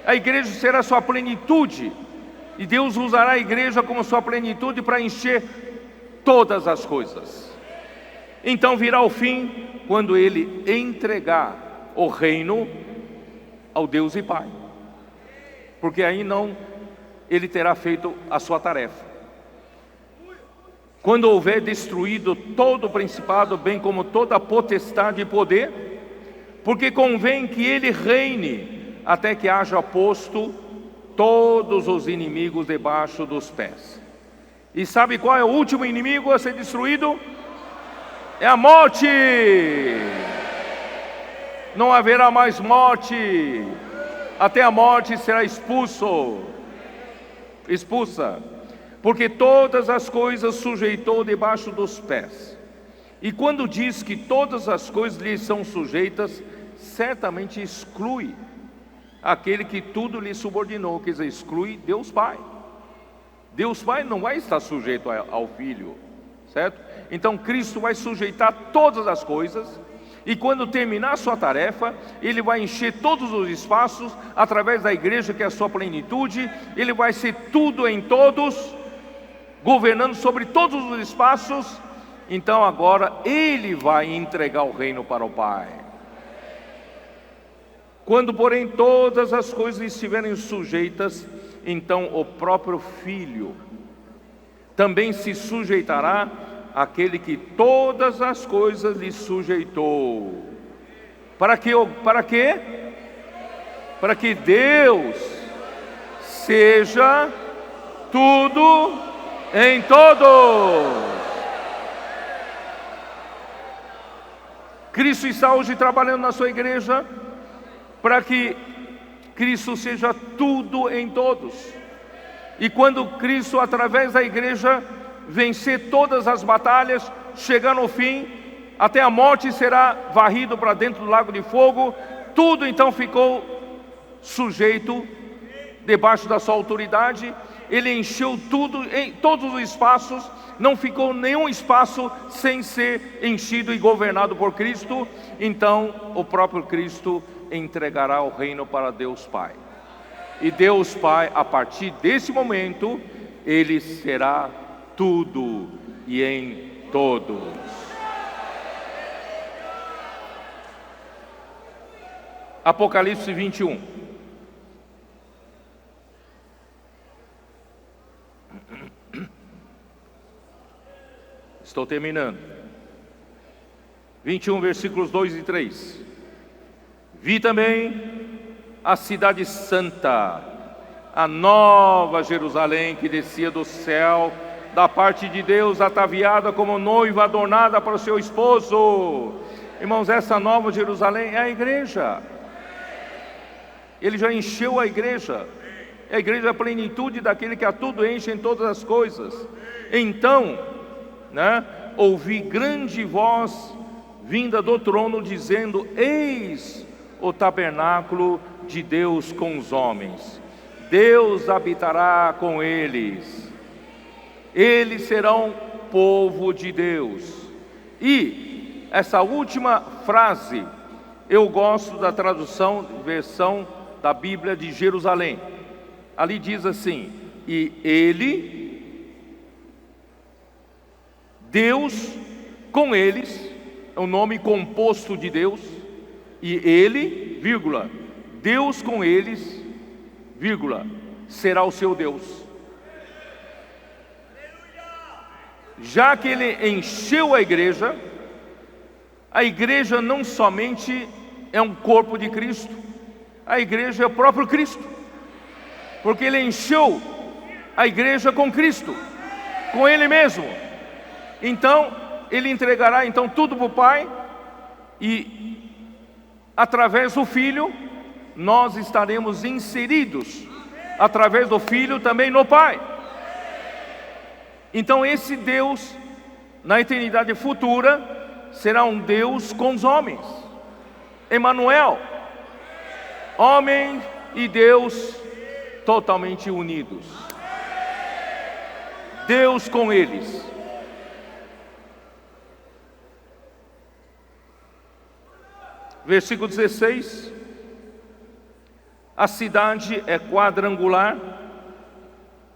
A igreja será sua plenitude, e Deus usará a igreja como sua plenitude para encher todas as coisas. Então virá o fim, quando Ele entregar o reino ao Deus e Pai, porque aí não Ele terá feito a sua tarefa. Quando houver destruído todo o principado, bem como toda a potestade e poder, porque convém que Ele reine, até que haja posto todos os inimigos debaixo dos pés. E sabe qual é o último inimigo a ser destruído? É a morte. Não haverá mais morte. Até a morte será expulsa. Porque todas as coisas sujeitou debaixo dos pés. E quando diz que todas as coisas lhe são sujeitas, certamente exclui aquele que tudo lhe subordinou, quer dizer, exclui Deus Pai. Deus Pai não vai estar sujeito ao Filho, certo? Então Cristo vai sujeitar todas as coisas, e quando terminar a sua tarefa, Ele vai encher todos os espaços, através da igreja que é a sua plenitude. Ele vai ser tudo em todos, governando sobre todos os espaços. Então agora Ele vai entregar o reino para o Pai. Quando, porém, todas as coisas estiverem sujeitas, então o próprio Filho também se sujeitará àquele que todas as coisas lhe sujeitou. Para quê? Para que Deus seja tudo em todos. Cristo está hoje trabalhando na sua igreja para que Cristo seja tudo em todos. E quando Cristo, através da igreja, vencer todas as batalhas, chegar no fim, até a morte será varrido para dentro do lago de fogo, tudo então ficou sujeito debaixo da sua autoridade. Ele encheu tudo, em todos os espaços, não ficou nenhum espaço sem ser enchido e governado por Cristo. Então o próprio Cristo entregará o reino para Deus Pai. E Deus Pai, a partir desse momento, Ele será tudo e em todos. Apocalipse 21. Estou terminando. 21, versículos 2 e 3. Vi também a cidade santa, a nova Jerusalém, que descia do céu, da parte de Deus, ataviada como noiva adornada para o seu esposo. Irmãos, essa nova Jerusalém é a igreja. Ele já encheu a igreja. A igreja é a plenitude daquele que a tudo enche em todas as coisas. Então, ouvi grande voz vinda do trono, dizendo: eis o tabernáculo de Deus com os homens. Deus habitará com eles. Eles serão povo de Deus. E essa última frase, eu gosto da tradução, versão da Bíblia de Jerusalém. Ali diz assim: e Ele, Deus com eles, é o nome composto de Deus. E Ele, vírgula, Deus com eles, vírgula, será o seu Deus. já que ele encheu a igreja não somente é um corpo de Cristo, a igreja é o próprio Cristo, porque ele encheu a igreja com Cristo, com ele mesmo. Então ele entregará então tudo para o Pai, e através do Filho nós estaremos inseridos, através do Filho também no Pai. Então esse Deus na eternidade futura será um Deus com os homens, Emanuel, homem e Deus totalmente unidos, Deus com eles. Versículo 16: a cidade é quadrangular,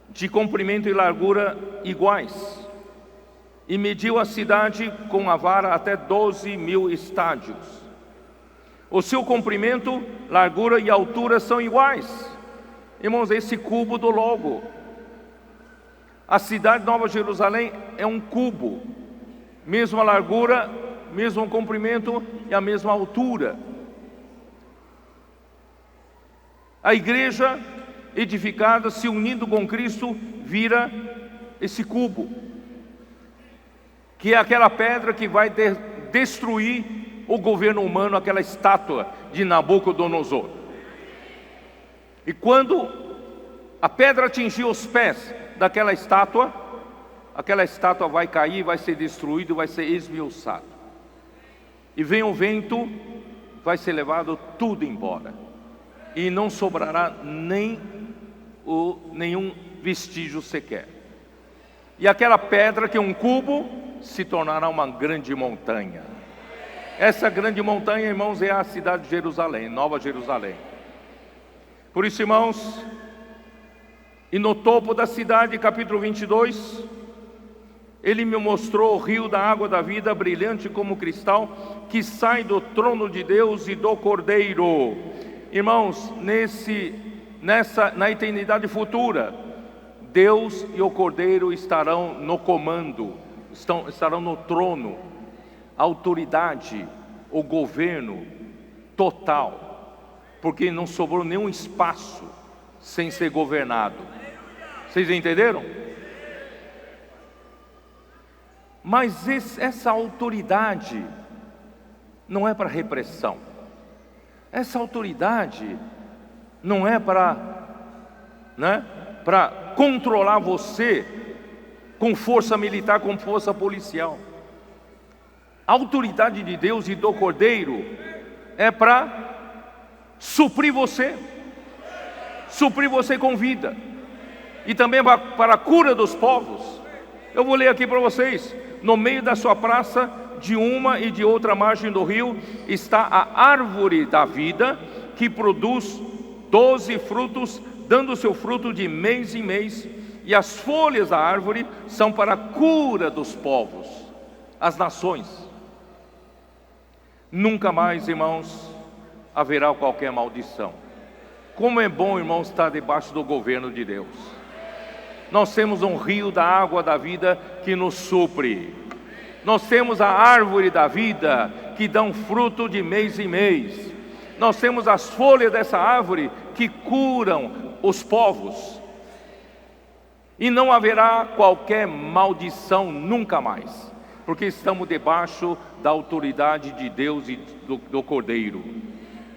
de comprimento e largura iguais, e mediu a cidade com a vara até 12.000 estádios. O seu comprimento, largura e altura são iguais. Irmãos, esse cubo do logo, a cidade de Nova Jerusalém é um cubo, mesma largura, mesmo comprimento e a mesma altura. A igreja edificada, se unindo com Cristo, vira esse cubo, que é aquela pedra que vai destruir o governo humano, aquela estátua de Nabucodonosor. E quando a pedra atingir os pés daquela estátua, aquela estátua vai cair, vai ser destruída, vai ser esmiuçada. E vem o vento, vai ser levado tudo embora, e não sobrará nenhum vestígio sequer. E aquela pedra, que é um cubo, se tornará uma grande montanha. Essa grande montanha, irmãos, é a cidade de Jerusalém, Nova Jerusalém. Por isso, irmãos, e no topo da cidade, capítulo 22, ele me mostrou o rio da água da vida, brilhante como cristal, que sai do trono de Deus e do Cordeiro. Irmãos, na eternidade futura, Deus e o Cordeiro estarão no comando, estarão no trono, a autoridade, o governo total, porque não sobrou nenhum espaço sem ser governado. Vocês entenderam? Mas essa autoridade não é para repressão. Essa autoridade não é para controlar você com força militar, com força policial. A autoridade de Deus e do Cordeiro é para suprir você com vida, e também para a cura dos povos. Eu vou ler aqui para vocês: no meio da sua praça, de uma e de outra margem do rio, está a árvore da vida, que produz 12 frutos, dando seu fruto de mês em mês, e as folhas da árvore são para a cura dos povos, as nações. Nunca mais, irmãos, haverá qualquer maldição. Como é bom, irmãos, estar debaixo do governo de Deus. Nós temos um rio da água da vida que nos supre. Nós temos a árvore da vida que dá um fruto de mês em mês. Nós temos as folhas dessa árvore que curam os povos. E não haverá qualquer maldição nunca mais, porque estamos debaixo da autoridade de Deus e do Cordeiro.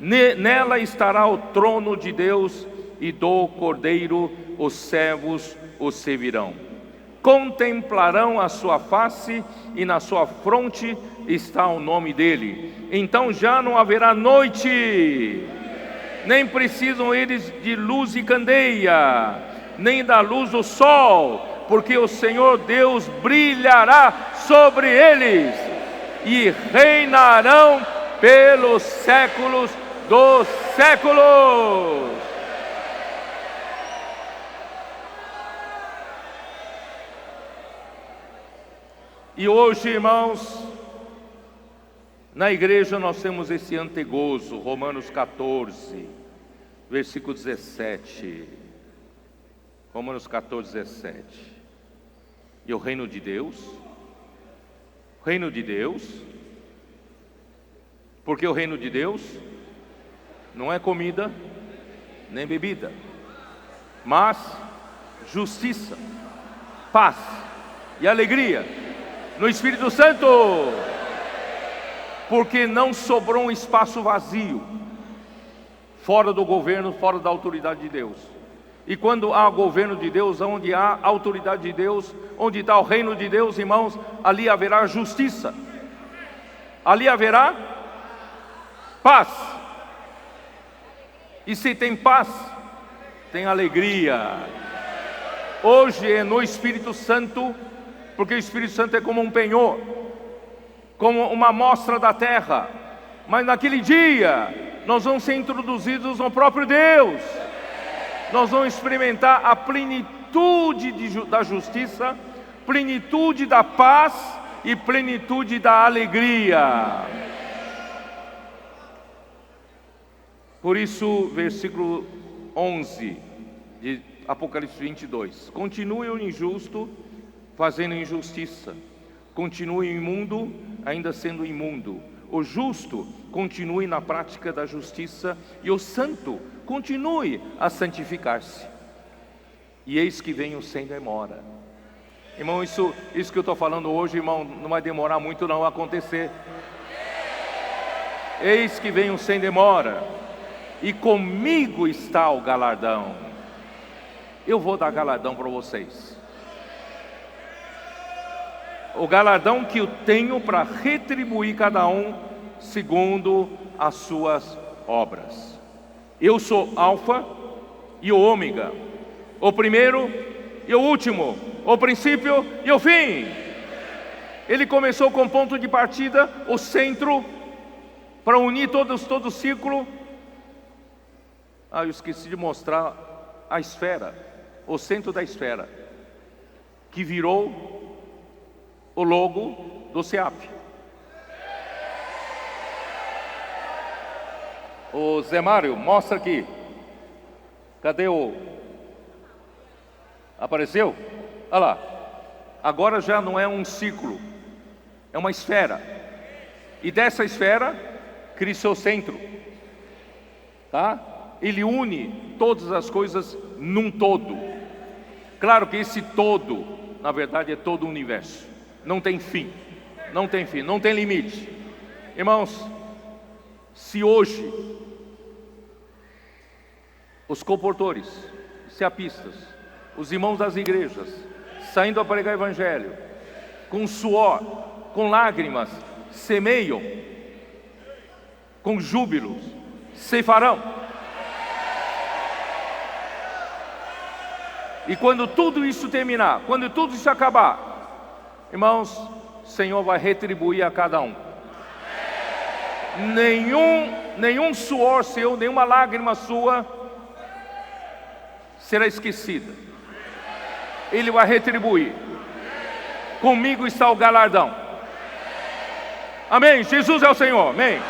Nela estará o trono de Deus e do Cordeiro, os servos o servirão. Contemplarão a sua face, e na sua fronte está o nome dele. Então já não haverá noite, nem precisam eles de luz e candeia, nem da luz do sol, porque o Senhor Deus brilhará sobre eles, e reinarão pelos séculos dos séculos. E hoje, irmãos, na igreja nós temos esse antegozo, Romanos 14, versículo 17. Romanos 14, 17. E o reino de Deus, porque o reino de Deus não é comida nem bebida, mas justiça, paz e alegria no Espírito Santo, porque não sobrou um espaço vazio fora do governo, fora da autoridade de Deus. E quando há governo de Deus, onde há autoridade de Deus, onde está o reino de Deus, irmãos, ali haverá justiça, ali haverá paz. E se tem paz, tem alegria. Hoje é no Espírito Santo, porque o Espírito Santo é como um penhor, como uma amostra da terra. Mas naquele dia, nós vamos ser introduzidos no próprio Deus. Nós vamos experimentar a plenitude da justiça, plenitude da paz e plenitude da alegria. Por isso, versículo 11 de Apocalipse 22. Continue o injusto fazendo injustiça, continue o imundo ainda sendo imundo, o justo continue na prática da justiça, e o santo continue a santificar-se. E eis que venho sem demora. Irmão, isso que eu estou falando hoje, irmão, não vai demorar muito não a acontecer. Eis que venho sem demora, e comigo está o galardão. Eu vou dar galardão para vocês. O galardão que eu tenho para retribuir cada um segundo as suas obras. Eu sou Alfa e o Ômega, o primeiro e o último, o princípio e o fim. Ele começou com ponto de partida, o centro, para unir todo o círculo. Eu esqueci de mostrar a esfera, o centro da esfera, que virou o logo do SEAP. O Zé Mário, mostra aqui. Cadê o... Apareceu? Olha lá. Agora já não é um círculo, é uma esfera. E dessa esfera, Cristo é o centro. Tá? Ele une todas as coisas num todo. Claro que esse todo, na verdade, é todo o universo. Não tem fim, não tem fim, não tem limite. Irmãos, se hoje os comportores, seapistas, os irmãos das igrejas, saindo a pregar o evangelho, com suor, com lágrimas, semeiam, com júbilos, ceifarão. E quando tudo isso terminar, quando tudo isso acabar, irmãos, o Senhor vai retribuir a cada um. Nenhum suor seu, nenhuma lágrima sua será esquecida. Ele vai retribuir. Comigo está o galardão. Amém. Jesus é o Senhor. Amém.